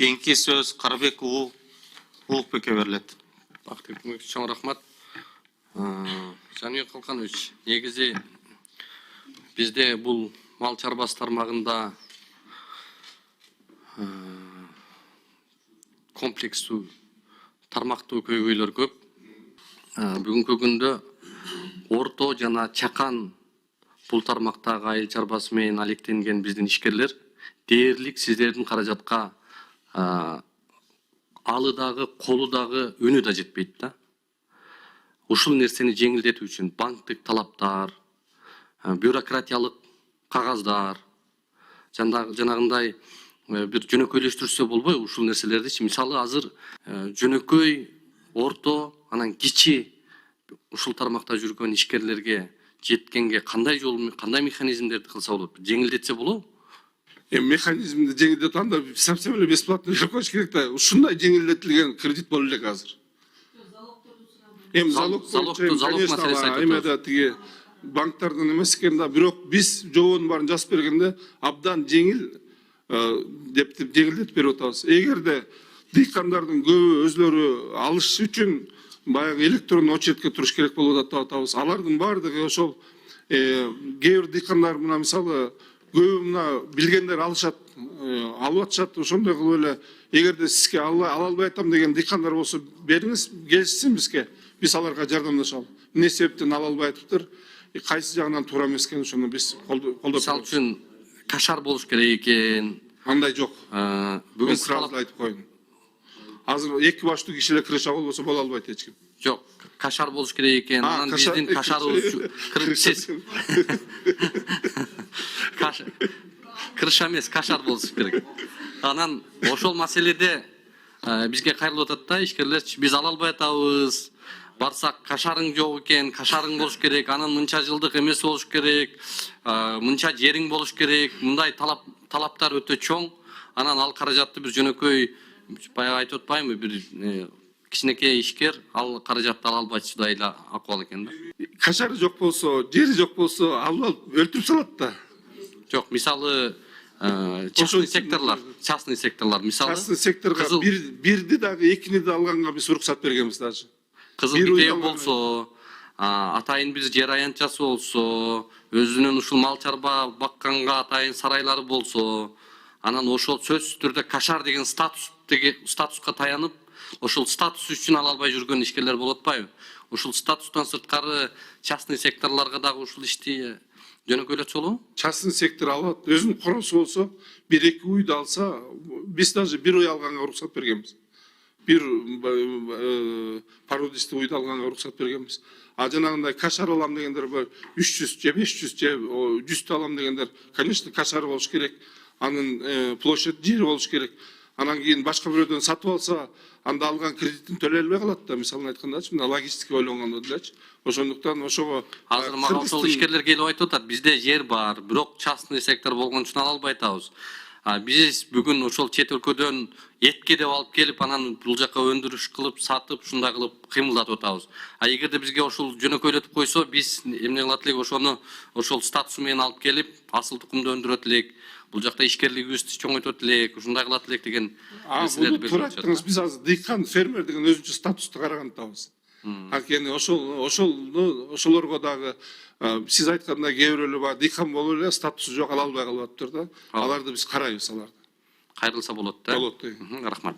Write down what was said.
Кийинки сөз Карабек Улукбекке берилет. Бактыбек чоң рахмат. Жаныбек Калканович, негизи бизде бул мал чарбасы тармагында комплекстүү тармактуу көйгөйлөр көп. Бүгүнкү күндө орто жана чакан бул тармактагы айыл чарбасы менен алектенген биздин ишкерлер дээрлик сиздердин каражатка алы дагы, колу дагы, үнү да жетпейт да. Ушул нерсени жеңилдетүү үчүн банктык талаптар, бюрократиялык кагаздар, жанагындай бир жөнөкөйлөштүрсө болбойбу ушул нерселердичи? Мисалы азыр жөнөкөй, орто, анан кичи ушул тармакта жүргөн ишкерлерге жеткенге кандай жол, кандай механизмдерди кылса болот? Жеңилдетсе болобу? Механизмди жеңилдетип анда совсем эле бесплатно берип коюш керек да. Ушундай жеңилдетилген кредит боло элек азыр. Залог маселеси эмеде тиги банктардын эмес экен да, бирок биз жобонун баарын жазып бергенде абдан жеңил деп жеңилдетип берип атабыз. Эгерде дыйкандардын көбү өзлөрү алыш үчүн баягы электрондуу очередке туруш керек болуп атат деп атабыз. Алардын баардыгы ошол кээ бир дыйкандар мына мисалы көбү мына билгендер алышат, алып атышат. Ошондой кылып эле эгерде сизге ала албай атам деген дыйкандар болсо бериңиз, келишсин бизге. Биз аларга жардамдашалы. Эмне себептен ала албай атыптыр? Кайсы жагынан туура эмес экен, ошону биз колдоп. Мисалы үчүн кашар болуш керек экен. Андай жок. Бүгүн сразу айтып коеюн. Азыр эки баштуу кишилер крыша болбосо боло албайт эч ким. Жок, кашар болуш керек экен. Анан биздин кашарыбыз кырсыз. Крыша эмес, кашар болуш керек. Анан ошол маселеде бизге кайрылып атат да, ишкерлерчи биз ала албай атабыз. Барсак кашарың жок экен, кашарың болуш керек, анан мынча жылдык эмес болуш керек, мынча жериң болуш керек. Мындай талаптар өтө чоң. Анан ал каражатты бир жөнөкөй баягы айтып атпаймынбы, бир кичинекей ишкер ал каражатты ала албай чыдай эле акыбал экен да. Кашары жок болсо, жери жок болсо алып өлтүрүп салат да. Жок, мисалы частный секторлор мисалы частный секторго бирди дагы экини да алганга биз уруксат бергенбиз даже. Кызыл китеби болсо, атайын биз жер аянтчасы болсо, өзүнүн ушул мал чарба бакканга атайын сарайлары болсо, анан ошол сөзсүз түрдө кашар деген статуска таянып, ошол статус үчүн ала албай жүргөн ишкерлер болуп атпайбы? Ушул статустан сырткары частный секторлорго дагы ушул ишти жөнөкөйлөтсө болобу? Частный сектор алат, өзүнүн коросу болсо, бир эки уйду алса, биз даже бир уй алганга уруксат бергенбиз. Бир породистый уйду алганга уруксат бергенбиз. А жанагындай кашар алам дегендер 300 же 500 же 100 алам дегендер, конечно, кашар болуш керек. Анын площадь жери болуш керек. Анан кийин башка бирөөдөн сатып алса, анда алган кредитин төлөй албай калат да. Мисалын айткандачы, мына логистика ойлонгондо делечи. Ошондуктан ошого азыр мага ошол ишкерлер келип айтып атат, бизде жер бар, бирок частный сектор болгон үчүн ала албай атабыз. Биз бүгүн ошол чет өлкөдөн этке деп алып келип, анан бул жака өндүрүш кылып, сатып, ушундай кылып кыймылдатып атабыз. Эгерде бизге ошол жөнөкөйлөтүп койсо, биз эмне кылат элек, ошону ошол статусу менен алып келип, асыл тукумду өндүрөт элек. Бул жакта ишкерлигибизди чоңойтот элек, ушундай кылат элек деген нерселерди берип атышат. Биз азыр дыйкан, фермер деген өзүнчө статусту караган атабыз. Анткени ошолорго дагы сиз айткандай кээ бирөөлөр бар, дыйкан болуп эле статусу жок, ала албай калып атыптыр да. Аларды биз карайбыз аларды. Кайрылса болот да. Болот. Рахмат.